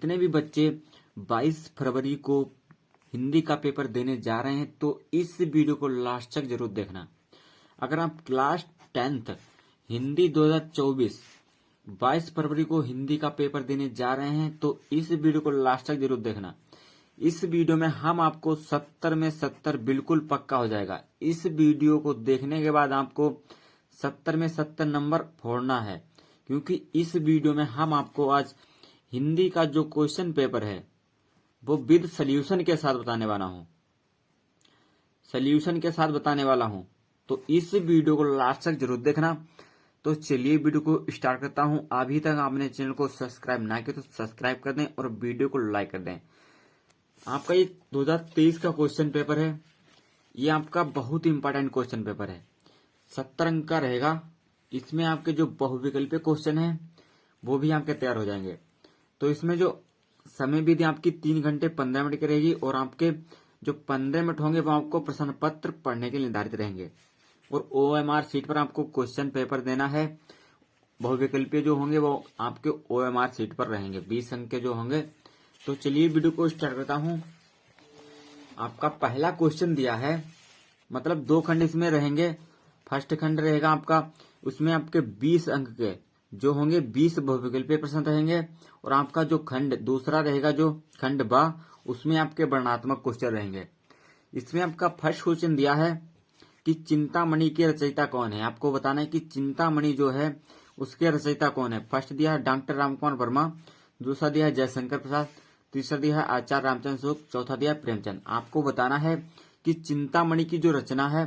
जितने भी बच्चे 22 फरवरी को हिंदी का पेपर देने जा रहे हैं तो इस वीडियो को लास्ट तक जरूर देखना। अगर आप क्लास 10th हिंदी 2024 22 फरवरी को हिंदी का पेपर देने जा रहे हैं तो इस वीडियो को लास्ट तक जरूर देखना। इस वीडियो में हम आपको 70 में 70 बिल्कुल पक्का हो जाएगा। इस वीडियो को देखने के बाद आपको 70 में 70 नंबर फोड़ना है, क्योंकि इस वीडियो में हम आपको आज हिंदी का जो क्वेश्चन पेपर है वो विद सॉल्यूशन के साथ बताने वाला हूं। सॉल्यूशन के साथ बताने वाला हूं, तो इस वीडियो को लास्ट तक जरूर देखना। तो चलिए वीडियो को स्टार्ट करता हूं। अभी तक आपने चैनल को सब्सक्राइब ना किया तो सब्सक्राइब कर दें और वीडियो को लाइक कर दें। आपका ये 2023 का क्वेश्चन पेपर है। ये आपका बहुत ही इंपॉर्टेंट क्वेश्चन पेपर है। 70 अंक का रहेगा। इसमें आपके जो बहुविकल्पीय क्वेश्चन है वो भी आपके तैयार हो जाएंगे। तो इसमें जो समय विधि आपकी 3 घंटे 15 मिनट की रहेगी और आपके जो 15 मिनट होंगे वो आपको प्रश्न पत्र पढ़ने के लिए निर्धारित रहेंगे। और OMR सीट पर आपको क्वेश्चन पेपर देना है। बहुविकल्पीय जो होंगे वो आपके OMR सीट पर रहेंगे, 20 अंक के जो होंगे। तो चलिए वीडियो को स्टार्ट करता हूं। आपका पहला क्वेश्चन दिया है, मतलब 2 खंड इसमें रहेंगे। फर्स्ट खंड रहेगा आपका, उसमें आपके 20 अंक के जो होंगे 20 बहुविकल्पीय प्रश्न रहेंगे। और आपका जो खंड दूसरा रहेगा, जो खंड बा, उसमें आपके वर्णनात्मक क्वेश्चन रहेंगे। इसमें आपका फर्स्ट क्वेश्चन दिया है कि चिंतामणि के रचयिता कौन है। आपको बताना है कि चिंतामणि जो है उसके रचयिता कौन है। फर्स्ट दिया है डॉक्टर रामकुमार वर्मा, दूसरा दिया है जयशंकर प्रसाद, तीसरा दिया है आचार्य रामचंद्र शुक्ल, चौथा दिया है प्रेमचंद। आपको बताना है कि चिंतामणि की जो रचना है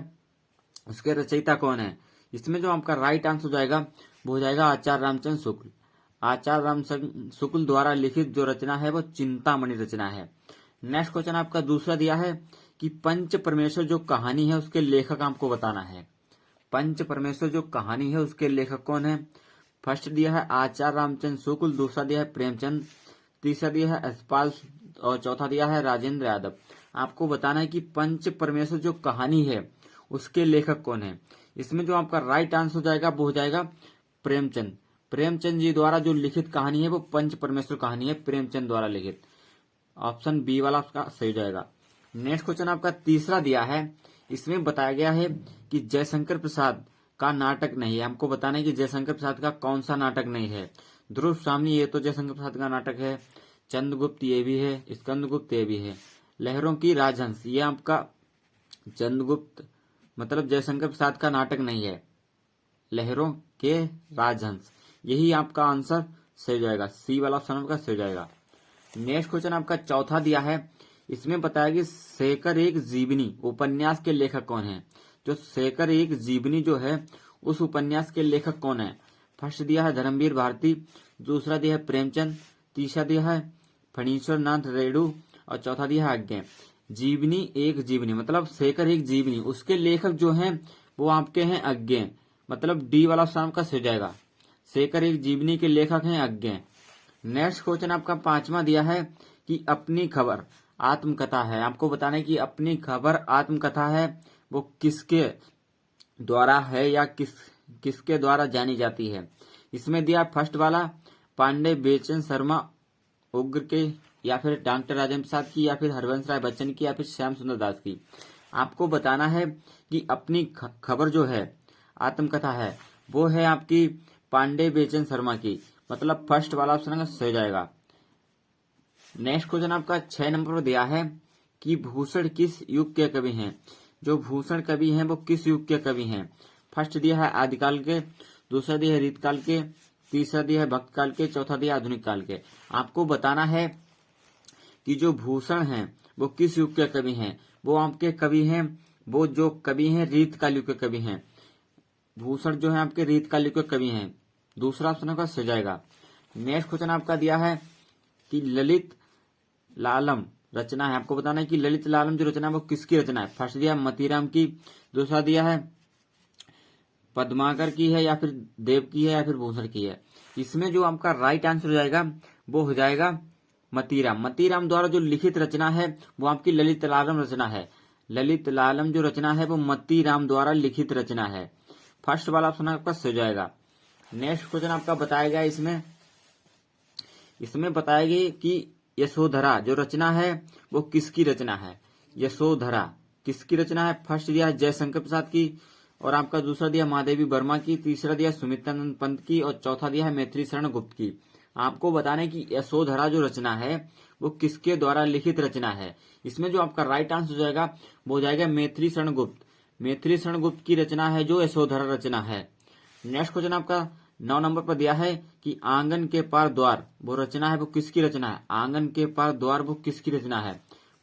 उसके रचयिता कौन है। इसमें जो आपका राइट आंसर हो जाएगा वो हो जाएगा आचार्य रामचंद्र शुक्ल। आचार्य रामचंद्र शुक्ल द्वारा लिखित जो रचना है वो चिंतामणि रचना है। नेक्स्ट क्वेश्चन आपका दूसरा दिया है कि पंच परमेश्वर जो कहानी है उसके लेखक आपको बताना है। पंच परमेश्वर जो कहानी है उसके लेखक कौन है। फर्स्ट दिया है आचार्य रामचंद्र शुक्ल, दूसरा दिया है प्रेमचंद, तीसरा दिया है यशपाल और चौथा दिया है राजेंद्र यादव। आपको बताना है कि पंच परमेश्वर जो कहानी है उसके लेखक कौन है। इसमें जो आपका राइट आंसर हो जाएगा वो हो जाएगा प्रेमचंद। प्रेमचंद जी द्वारा जो लिखित कहानी है वो पंच परमेश्वर कहानी है, प्रेमचंद द्वारा लिखित। ऑप्शन बी वाला आपका सही हो जाएगा। नेक्स्ट क्वेश्चन आपका तीसरा दिया है। इसमें बताया गया है कि जयशंकर प्रसाद का नाटक नहीं है। हमको बताना है कि जयशंकर प्रसाद का कौन सा नाटक नहीं है। ध्रुव स्वामी ये तो जयशंकर प्रसाद का नाटक है, चंद्रगुप्त ये भी है, स्कंदगुप्त ये भी है, लहरों की राजहंस ये आपका चंद्रगुप्त मतलब जयशंकर प्रसाद का नाटक नहीं है, लहरों के राजहंस यही आपका आंसर सही हो जाएगा। सी वाला ऑप्शन आपका सही हो जाएगा। नेक्स्ट क्वेश्चन आपका चौथा दिया है। इसमें बताया कि शेखर एक जीवनी उपन्यास के लेखक कौन है। जो शेखर एक जीवनी जो है उस उपन्यास के लेखक कौन है। फर्स्ट दिया है धर्मवीर भारती, दूसरा दिया है प्रेमचंद, तीसरा दिया है फणीश्वर नाथ रेणु और चौथा दिया है अज्ञे। जीवनी एक जीवनी मतलब शेखर एक जीवनी, उसके लेखक जो हैं वो आपके हैं अज्ञे, मतलब डी वाला ऑप्शन आपका सही हो जाएगा। शेखर एक जीवनी के लेखक हैं अज्ञे। नेक्स्ट क्वेश्चन आपका पांचवा दिया है कि अपनी खबर आत्मकथा है। आपको बताना है कि अपनी खबर आत्मकथा है वो किसके द्वारा है या किसके द्वारा जानी जाती है। इसमें दिया फर्स्ट वाला पांडे बेचन शर्मा उग्र के, या फिर डॉक्टर राजेंद्र प्रसाद की, या फिर हरवंश राय बच्चन की, या फिर श्याम सुंदर दास की। आपको बताना है कि अपनी खबर जो है आत्मकथा है वो है आपकी पांडे बेचन शर्मा की, मतलब फर्स्ट वाला ऑप्शन सही हो जाएगा। नेक्स्ट क्वेश्चन आपका 6 नंबर पर दिया है कि भूषण किस युग के कवि हैं। जो भूषण कवि हैं वो किस युग के कवि हैं। फर्स्ट दिया है आदिकाल के, दूसरा दिया है रीतकाल के, तीसरा दिया है भक्त काल के, चौथा दिया आधुनिक काल के। आपको बताना है कि जो भूषण हैं वो किस युग के कवि हैं। वो आपके कवि हैं, वो जो कवि हैं रीतकाल युग के कवि हैं। भूषण जो है आपके रीतकाल युग के कवि हैं। दूसरा ऑप्शन आपका सही जाएगा। नेक्स्ट क्वेश्चन आपका दिया है कि ललित लालम रचना है। आपको बताना है कि ललित लालम जो रचना है वो किसकी रचना है। फर्स्ट दिया मतीराम की, दूसरा दिया है पद्माकर की है, या फिर देव की है, या फिर भूषण की है। इसमें जो आपका राइट आंसर हो जाएगा वो हो जाएगा मतीराम। मतीराम द्वारा जो लिखित रचना है वो आपकी ललित लालम रचना है। ललित लालम जो रचना है वो मतीराम द्वारा लिखित रचना है। फर्स्ट वाला ऑप्शन आपका सही हो जाएगा। नेक्स्ट क्वेश्चन आपका बताया गया इसमें बताया गया कि यशोधरा जो रचना है वो किसकी रचना है। यशोधरा किसकी रचना है। फर्स्ट दिया है जयशंकर प्रसाद की, और आपका दूसरा दिया महादेवी वर्मा की, तीसरा दिया सुमित्रानंद पंत की, और चौथा दिया है मैथिली शरण गुप्त की। आपको बताना है कि यशोधरा जो रचना है वो किसके द्वारा लिखित रचना है। इसमें जो आपका राइट आंसर हो जाएगा वो हो जाएगा मैथिली शरण गुप्त। मैथिली शरण गुप्त की रचना है जो यशोधरा रचना है। नेक्स्ट क्वेश्चन आपका 9 नंबर पर दिया है कि आंगन के पार द्वार वो रचना है वो किसकी रचना है। आंगन के पार द्वार वो किसकी रचना है।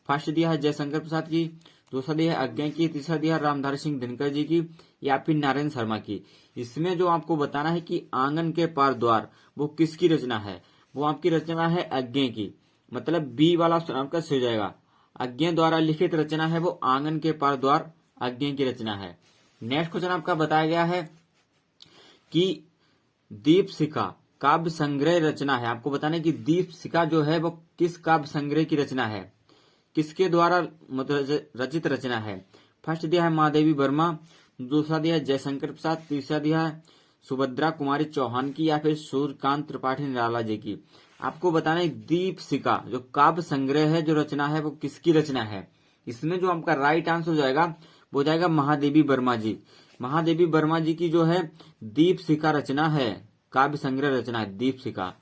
फर्स्ट दिया है जयशंकर प्रसाद की, दूसरा दिया है अज्ञे की, तीसरा दिया है रामधारी सिंह दिनकर जी की, या फिर नारायण शर्मा की। इसमें जो आपको बताना है कि आंगन के पार द्वार वो किसकी रचना है, वो आपकी रचना है अज्ञे की। मतलब बी वाला ऑप्शन आपका सही हो जाएगा। अज्ञे द्वारा लिखित रचना है वो आंगन के पार द्वार अज्ञे की रचना है। नेक्स्ट क्वेश्चन आपका बताया गया है कि दीपशिखा काव्य संग्रह रचना है। आपको बताना है कि दीपशिखा जो है वो किस काव्य संग्रह की रचना है, किसके द्वारा रचित रचना है। फर्स्ट दिया है महादेवी वर्मा, दूसरा दिया है जयशंकर प्रसाद, तीसरा दिया है सुभद्रा कुमारी चौहान की, या फिर सूर्यकांत त्रिपाठी निराला जी की। आपको बताना है दीपशिखा जो काव्य संग्रह है जो रचना है वो किसकी रचना है। इसमें जो आपका राइट आंसर हो जाएगा वो जाएगा महादेवी वर्मा जी। महादेवी वर्मा जी की जो है दीपशिखा रचना है, काव्य संग्रह रचना है दीपशिखा।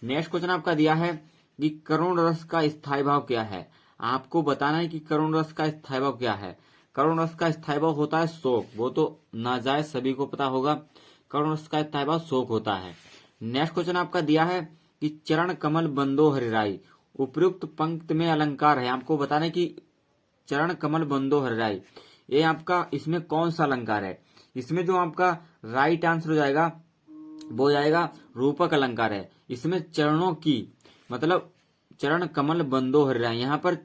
नेक्स्ट क्वेश्चन आपका दिया है कि करुण रस का स्थायी भाव क्या है। आपको बताना है कि करुण रस का स्थायी भाव क्या है। करुण रस का स्थायी भाव होता है शोक, वो तो नाजायज सभी को पता होगा। करुण रस का स्थायी भाव शोक होता है। नेक्स्ट क्वेश्चन आपका दिया है कि चरण कमल बंदो हरिराई उपयुक्त पंक्ति में अलंकार है। आपको बताना है कि चरण कमल बंदो हरिराई ये आपका इसमें कौन सा अलंकार है। इसमें जो आपका राइट आंसर हो जाएगा वो जाएगा रूपक अलंकार है। इसमें चरणों की मतलब चरण कमल बंदो हरिराई, यहाँ पर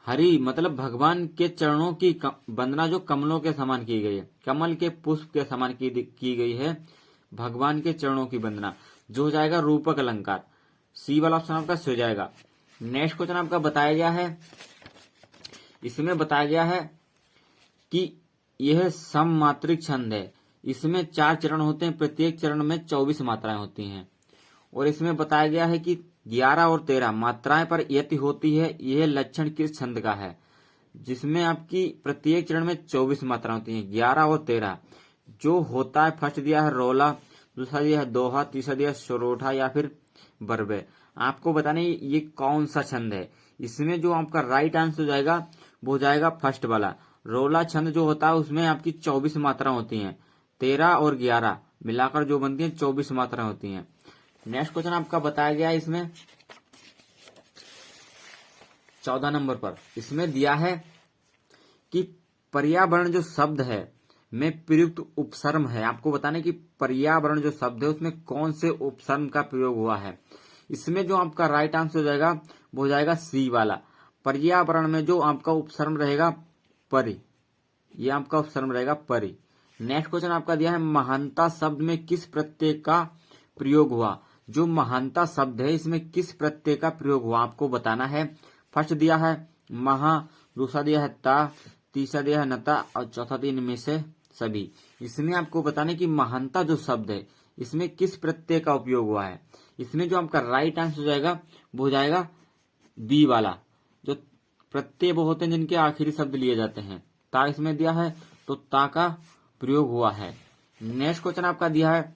हरि मतलब भगवान के चरणों की वंदना जो कमलों के समान की गई है, कमल के पुष्प के समान की गई है भगवान के चरणों की वंदना, जो हो जाएगा रूपक अलंकार। सी वाला ऑप्शन आपका सही हो जाएगा। नेक्स्ट क्वेश्चन आपका बताया गया है, इसमें बताया गया है कि यह सममात्रिक छंद है। इसमें 4 चरण होते हैं, प्रत्येक चरण में 24 मात्राएं होती हैं। और इसमें बताया गया है कि 11 और 13 मात्राएं पर यति होती है। यह लक्षण किस छंद का है, जिसमें आपकी प्रत्येक चरण में 24 मात्राएं होती हैं, 11 और 13 जो होता है। फर्स्ट दिया है रोला, दूसरा दिया है दोहा, तीसरा दिया है सरोठा, या फिर बरबे। आपको बताने ये कौन सा छंद है। इसमें जो आपका राइट आंसर हो जाएगा वो हो जाएगा फर्स्ट वाला रोला छंद जो होता है। उसमें आपकी 24 मात्राएं होती हैं, 13 और 11 मिलाकर जो बनती हैं 24 मात्राएं होती हैं। नेक्स्ट क्वेश्चन आपका बताया गया है इसमें 14 नंबर पर। इसमें दिया है कि पर्यावरण जो शब्द है में प्रयुक्त उपसर्ग है। आपको बताना है कि पर्यावरण जो शब्द है उसमें कौन से उपसर्ग का प्रयोग हुआ है। इसमें जो आपका राइट आंसर हो जाएगा वो हो जाएगा सी वाला। पर्यावरण में जो आपका उपसर्ग रहेगा परि, ये आपका उपसर्ग रहेगा परि। नेक्स्ट क्वेश्चन आपका दिया है महानता शब्द में किस प्रत्यय का प्रयोग हुआ। जो महानता शब्द है इसमें किस प्रत्यय का प्रयोग हुआ आपको बताना है। फर्स्ट दिया है महा, दूसरा दिया है ता, तीसरा दिया है नता, और चौथा दिया इनमें से सभी। इसमें आपको बताना है कि महानता जो शब्द है इसमें किस प्रत्यय का उपयोग हुआ है। इसमें जो आपका राइट आंसर हो जाएगा वो हो जाएगा बी वाला। जो प्रत्यय वो होते हैं जिनके आखिरी शब्द लिए जाते हैं। ता इसमें दिया है तो ता का प्रयोग हुआ है। नेक्स्ट क्वेश्चन आपका दिया है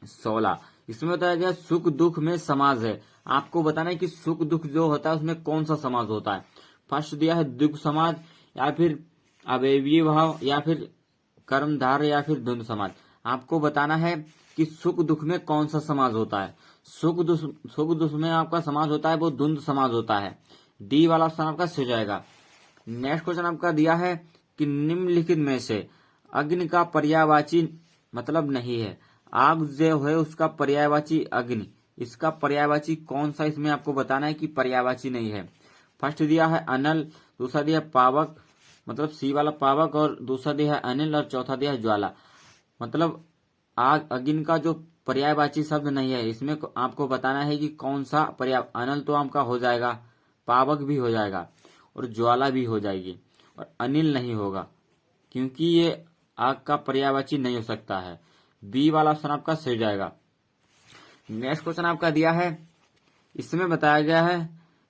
16। इसमें बताया गया सुख दुख में समास है। आपको बताना है कि सुख दुख जो होता है उसमें कौन सा समास होता है। फर्स्ट दिया है दुख समास, या फिर अवयवी भाव, या फिर कर्मधार, या फिर द्वंद्व समास। आपको बताना है कि सुख दुख में कौन सा समास होता है। सुख दुख में आपका समास होता है वो द्वंद्व समास होता है। डी वाला ऑप्शन आपका सही जाएगा। नेक्स्ट क्वेश्चन आपका दिया है कि निम्नलिखित में से अग्नि का पर्यायवाची मतलब नहीं है। आग जो है उसका पर्यायवाची अग्नि, इसका पर्यायवाची कौन सा इसमें आपको बताना है कि पर्यायवाची नहीं है। फर्स्ट दिया है अनल, दूसरा दिया है पावक मतलब सी वाला पावक, और दूसरा दिया है अनिल, और चौथा दिया है ज्वाला। मतलब आग अग्नि का जो पर्यायवाची शब्द नहीं है इसमें आपको बताना है कि कौन सा पर्याय। अनल तो आपका हो जाएगा, पावक भी हो जाएगा, और ज्वाला भी हो जाएगी, और अनिल नहीं होगा क्योंकि ये आग का पर्यायवाची नहीं हो सकता है। बी वाला ऑप्शन आपका सही जाएगा। नेक्स्ट क्वेश्चन आपका दिया है इसमें बताया गया है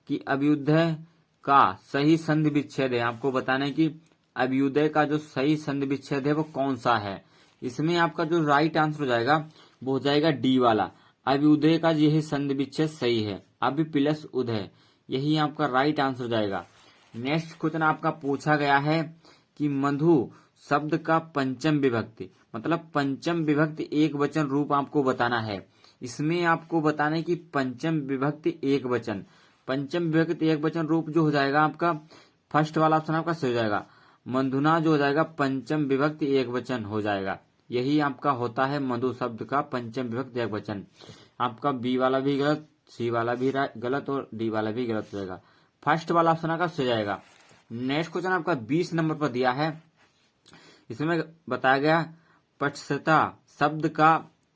कि अभ्युदय का सही संधि विच्छेद है। आपको बताना है कि अभ्युदय का जो सही संधि विच्छेद है वो कौन सा है। इसमें आपका जो राइट आंसर हो जाएगा वो हो जाएगा डी वाला, अभ्युदय का यही संधि विच्छेद सही है। अभि प्लस उदय, यही आपका राइट आंसर हो जाएगा। नेक्स्ट क्वेश्चन आपका पूछा गया है कि मधु शब्द का पंचम विभक्ति, मतलब पंचम विभक्ति एक वचन रूप आपको बताना है। इसमें आपको बताना है कि पंचम विभक्ति एक वचन, पंचम विभक्ति एक वचन रूप जो हो जाएगा आपका फर्स्ट वाला ऑप्शन आपका सही हो जाएगा। मधुना जो हो जाएगा पंचम विभक्ति एक वचन हो जाएगा। यही आपका होता है मधु शब्द का पंचम विभक्ति एक वचन। आपका बी वाला भी गलत, सी वाला भी गलत और डी वाला भी गलत हो जाएगा। फर्स्ट वाला ऑप्शन आपका सही जाएगा। नेक्स्ट क्वेश्चन आपका 20 नंबर पर दिया है। इसमें बताया गया पटसता शब्द का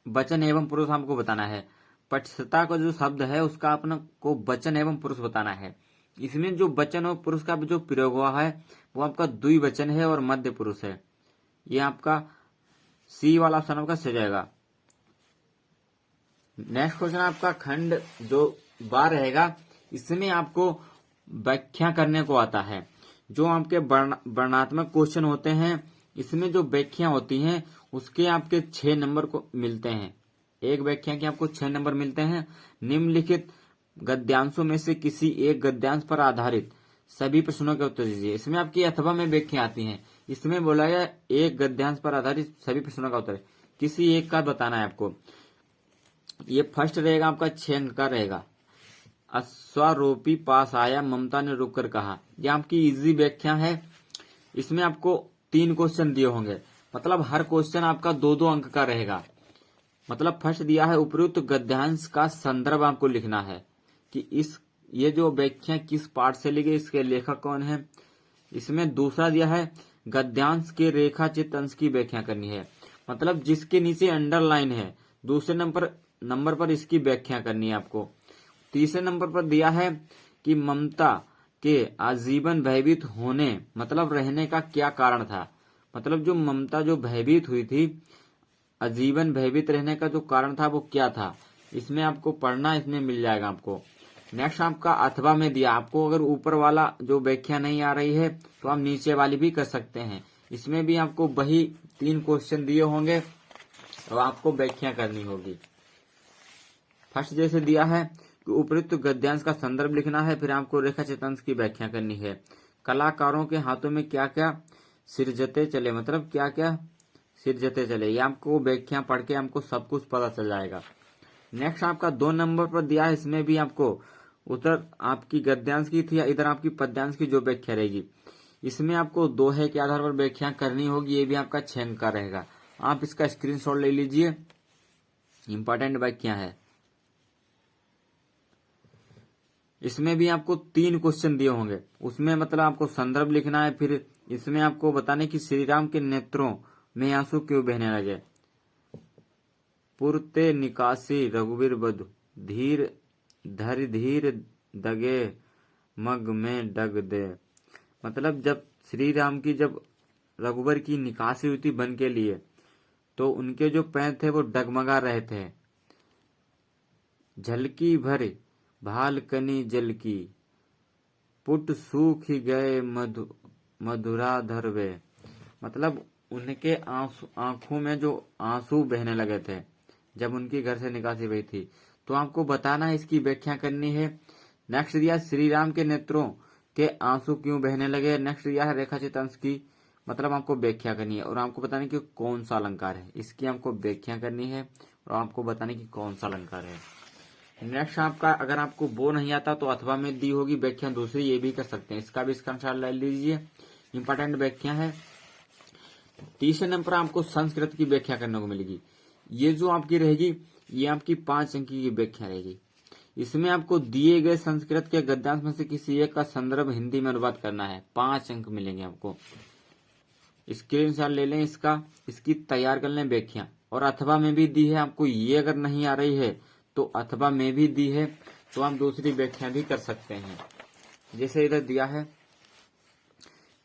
वचन एवं पुरुष हमको बताना है। पटसता का जो शब्द है उसका अपना को वचन एवं पुरुष बताना है। इसमें जो वचन और पुरुष का जो प्रयोग हुआ है वो आपका द्विवचन है और मध्य पुरुष है। ये आपका सी वाला ऑप्शन आपका सही जाएगा। नेक्स्ट क्वेश्चन आपका खंड जो 12 रहेगा, इसमें आपको व्याख्या करने को आता है। जो आपके वर्णात्मक क्वेश्चन होते हैं इसमें जो व्याख्या होती हैं उसके आपके 6 नंबर को मिलते हैं। एक व्याख्या के आपको 6 नंबर मिलते हैं। निम्नलिखित गद्यांशों में से किसी एक गद्यांश पर आधारित सभी प्रश्नों के उत्तर दीजिए। इसमें आपकी अथवा में व्याख्या आती है। इसमें बोला गया एक गद्यांश पर आधारित सभी प्रश्नों का उत्तर, किसी एक का बताना है आपको। ये फर्स्ट रहेगा आपका 6 अंक का रहेगा। अश्वारोपी पास आया, ममता ने रुककर कहा। यह आपकी इजी व्याख्या है। इसमें आपको 3 क्वेश्चन दिए होंगे, मतलब हर क्वेश्चन आपका 2-2 अंक का रहेगा। मतलब फर्स्ट दिया है उपयुक्त गद्यांश का संदर्भ आपको लिखना है कि ये जो व्याख्या किस पाठ से ली गई, इसके लेखक कौन है। इसमें दूसरा दिया है गद्यांश के रेखाचित्र अंश की व्याख्या करनी है, मतलब जिसके नीचे अंडरलाइन है दूसरे नंबर पर इसकी व्याख्या करनी है आपको। तीसरे नंबर पर दिया है कि ममता के आजीवन भयभीत होने मतलब रहने का क्या कारण था। मतलब जो ममता जो भयभीत हुई थी, आजीवन भयभीत रहने का जो कारण था वो क्या था, इसमें आपको पढ़ना, इसमें मिल जाएगा आपको। नेक्स्ट आपका अथवा में दिया। आपको अगर ऊपर वाला जो व्याख्या नहीं आ रही है तो आप नीचे वाली भी कर सकते हैं। इसमें भी आपको वही 3 क्वेश्चन दिए होंगे और आपको व्याख्या करनी होगी। फर्स्ट जैसे दिया है कि उपयुक्त गद्यांश का संदर्भ लिखना है, फिर आपको रेखाचित्र अंश की व्याख्या करनी है। कलाकारों के हाथों में क्या क्या सिरजते चले, मतलब क्या क्या सिरजते चले, ये आपको व्याख्या पढ़ के हमको सब कुछ पता चल जाएगा। नेक्स्ट आपका 2 नंबर पर दिया है। इसमें भी आपको उधर आपकी गद्यांश की थी, इधर आपकी पद्यांश की जो व्याख्या रहेगी, इसमें आपको दोहे के आधार पर व्याख्या करनी होगी। ये भी आपका 6 अंक का रहेगा। आप इसका स्क्रीनशॉट ले लीजिए, इंपॉर्टेंट व्याख्या है। इसमें भी आपको 3 क्वेश्चन दिए होंगे। उसमें मतलब आपको संदर्भ लिखना है, फिर इसमें आपको बताने की श्री राम के नेत्रों में आंसू क्यों बहने लगे। पुरते निकासी रघुवीर बधु, धीर धरि धीर दगे मग में डग दे। मतलब जब श्री राम की जब रघुवर की निकासी हुई थी वन के लिए, तो उनके जो पैर थे वो डगमगा रहे थे। झलकी भर भालकनी जल की, पुट सूख गए मधुरा धरवे। मतलब उनके आंखों में जो आंसू बहने लगे थे जब उनकी घर से निकासी हुई थी। तो आपको बताना है, इसकी व्याख्या करनी है। नेक्स्ट दिया श्री राम के नेत्रों के आंसू क्यों बहने लगे। नेक्स्ट दिया है रेखाचित्र अंश की, मतलब आपको व्याख्या करनी है और आपको बताना कि कौन सा अलंकार है, इसकी आपको व्याख्या करनी है और आपको बताने की कौन सा अलंकार है। नेक्स्ट आपका अगर आपको वो नहीं आता तो अथवा में दी होगी व्याख्या दूसरी, ये भी कर सकते हैं। इसका भी स्क्रीनशॉट ले लीजिए, इंपॉर्टेंट व्याख्या है। तीसरे नंबर आपको संस्कृत की व्याख्या करने को मिलेगी। ये जो आपकी रहेगी ये आपकी 5 अंक की व्याख्या रहेगी। इसमें आपको दिए गए संस्कृत के गद्यांश में से किसी एक का संदर्भ हिंदी में अनुवाद करना है। 5 अंक मिलेंगे आपको। स्क्रीनशॉट ले लें इसका, इसकी तैयार कर लें व्याख्या। और अथवा में भी दी है आपको, ये अगर नहीं आ रही है तो अथवा में भी दी है तो आप दूसरी व्याख्या भी कर सकते हैं। जैसे इधर दिया है,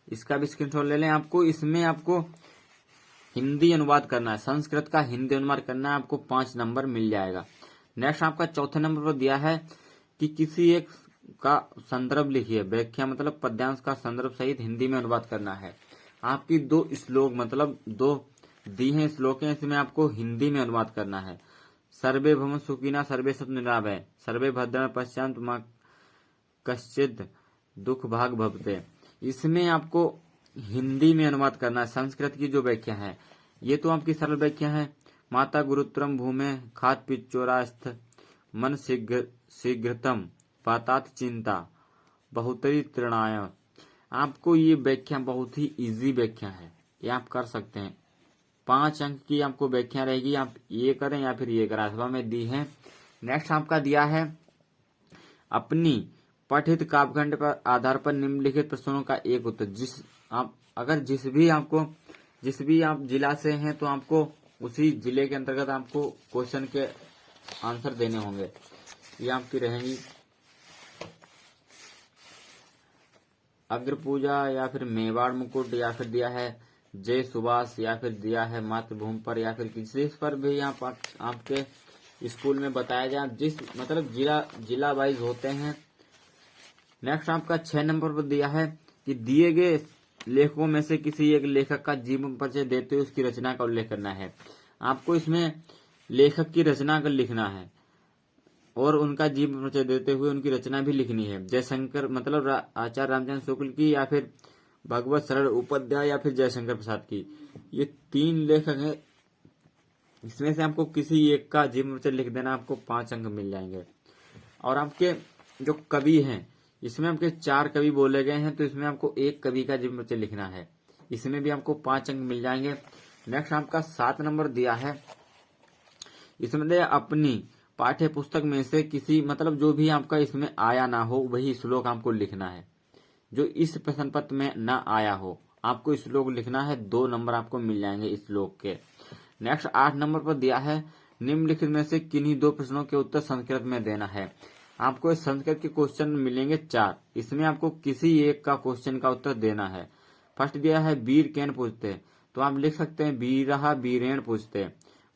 इसका भी स्क्रीनशॉट ले लें। आपको इसमें आपको हिंदी अनुवाद करना है, संस्कृत का हिंदी अनुवाद करना है, आपको 5 नंबर मिल जाएगा। नेक्स्ट आपका चौथे नंबर पर दिया है कि किसी एक का संदर्भ लिखिए। व्याख्या मतलब पद्यांश का संदर्भ सहित हिंदी में अनुवाद करना है। आपकी दो श्लोक मतलब दो दी हैं श्लोक हैं, इसमें आपको हिंदी में अनुवाद करना है। सर्वे भवन्तु सुखिनः सर्वे सन्तु निरामयाः सर्वे भद्राणि पश्यन्तु मा कश्चित् दुख भाग भवते। इसमें आपको हिंदी में अनुवाद करना है। संस्कृत की जो व्याख्या है ये तो आपकी सरल व्याख्या है। माता गुरुत्रम भूमे खात पिच्चोरास्थ मन शीघ्रतम पातात चिंता बहुतरी तृणाय। आपको ये व्याख्या बहुत ही इजी व्याख्या है, ये आप कर सकते हैं। 5 अंक की आपको व्याख्या रहेगी, आप ये करें या फिर ये करें, अथवा में दी है। नेक्स्ट आपका दिया है अपनी पठित काव्यखंड पर आधार पर निम्नलिखित प्रश्नों का एक उत्तर। जिस भी आप जिला से हैं तो आपको उसी जिले के अंतर्गत आपको क्वेश्चन के आंसर देने होंगे। ये आपकी रहेंगी अग्र पूजा या फिर मेवाड़ मुकुट या फिर दिया है जय सुभाष या फिर दिया है मातृभूमि पर या फिर किसी पर भी आपके स्कूल में बताया जाए, जिस मतलब जिला वाइज होते हैं। नेक्स्ट आपका 6 नंबर पर दिया है कि दिए गए लेखकों में से किसी एक लेखक का जीवन परिचय देते हुए उसकी रचना का उल्लेख करना है। आपको इसमें लेखक की रचना का लिखना है और उनका जीवन परिचय देते हुए उनकी रचना भी लिखनी है। जयशंकर मतलब आचार्य रामचंद्र शुक्ल की या फिर भगवत शरण उपाध्याय या फिर जयशंकर प्रसाद की, ये 3 लेखक हैं। इसमें से आपको किसी एक का जीवन परिचय लिख देना, आपको 5 अंक मिल जाएंगे। और आपके जो कवि हैं इसमें आपके 4 कवि बोले गए हैं, तो इसमें आपको एक कवि का जीवन परिचय लिखना है, इसमें भी आपको 5 अंक मिल जाएंगे। नेक्स्ट आपका 7 नंबर दिया है, इसमें दिया अपनी पाठ्य पुस्तक में से किसी मतलब जो भी आपका इसमें आया ना हो वही श्लोक आपको लिखना है। जो इस प्रश्न पत्र में ना आया हो आपको श्लोक लिखना है, 2 नंबर आपको मिल जाएंगे इस श्लोक के। नेक्स्ट 8 नंबर पर दिया है निम्नलिखित में से किन्हीं 2 प्रश्नों के उत्तर संस्कृत में देना है। आपको संस्कृत के क्वेश्चन मिलेंगे 4, इसमें आपको किसी एक का क्वेश्चन का उत्तर देना है। फर्स्ट दिया है वीर केन पूछते, तो आप लिख सकते हैं वीरहा वीरेण पूछते।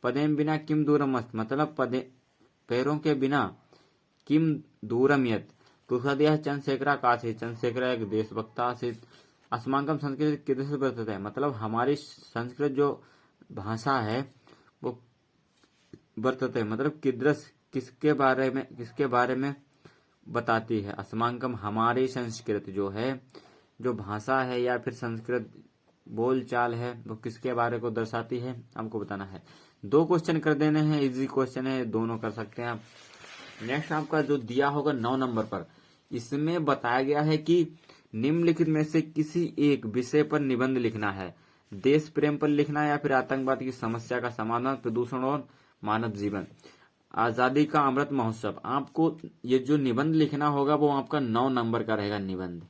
पदेम बिना किम दूरम अस्त मतलब पैरों के बिना किम दूरम यत। दूसरा दिया है चंद्रशेखरा काशी, चंद्रशेखरा एक देशभक्ता आसित। अस्माकम संस्कृत कीदृश वर्तते है मतलब हमारी संस्कृत जो भाषा है वो वर्तते मतलब कीदृश किसके बारे में बताती है। अस्माकम हमारी संस्कृत जो है जो भाषा है या फिर संस्कृत बोल चाल है वो किसके बारे को दर्शाती है हमको बताना है। 2 क्वेश्चन कर देने हैं, इजी क्वेश्चन है, दोनों कर सकते हैं आप। नेक्स्ट आपका जो दिया होगा 9 नंबर पर, इसमें बताया गया है कि निम्नलिखित में से किसी एक विषय पर निबंध लिखना है। देश प्रेम पर लिखना है या फिर आतंकवाद की समस्या का समाधान, प्रदूषण और मानव जीवन, आजादी का अमृत महोत्सव। आपको ये जो निबंध लिखना होगा वो आपका 9 नंबर का रहेगा निबंध।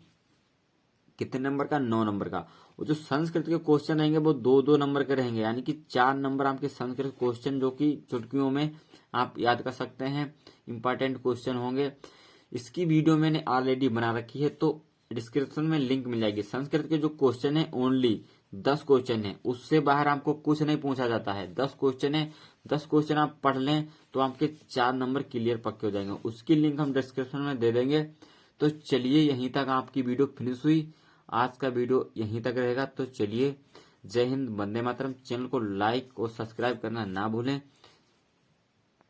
कितने नंबर का? 9 नंबर का। और जो संस्कृत के क्वेश्चन रहेंगे वो 2-2 नंबर के रहेंगे, यानी कि 4 नंबर आपके संस्कृत क्वेश्चन जो कि चुटकियों में आप याद कर सकते हैं, इंपॉर्टेंट क्वेश्चन होंगे। इसकी वीडियो मैंने ऑलरेडी बना रखी है, तो डिस्क्रिप्शन में लिंक मिल जाएगी। संस्कृत के जो क्वेश्चन है ओनली 10 क्वेश्चन है, उससे बाहर आपको कुछ नहीं पूछा जाता है। 10 क्वेश्चन है, 10 क्वेश्चन आप पढ़ लें तो आपके 4 नंबर क्लियर पक्के हो जाएंगे। उसकी लिंक हम डिस्क्रिप्शन में दे देंगे। तो चलिए यहीं तक आपकी वीडियो फिनिश हुई, आज का वीडियो यहीं तक रहेगा। तो चलिए जय हिंद, वंदे मातरम। चैनल को लाइक और सब्सक्राइब करना ना भूलें।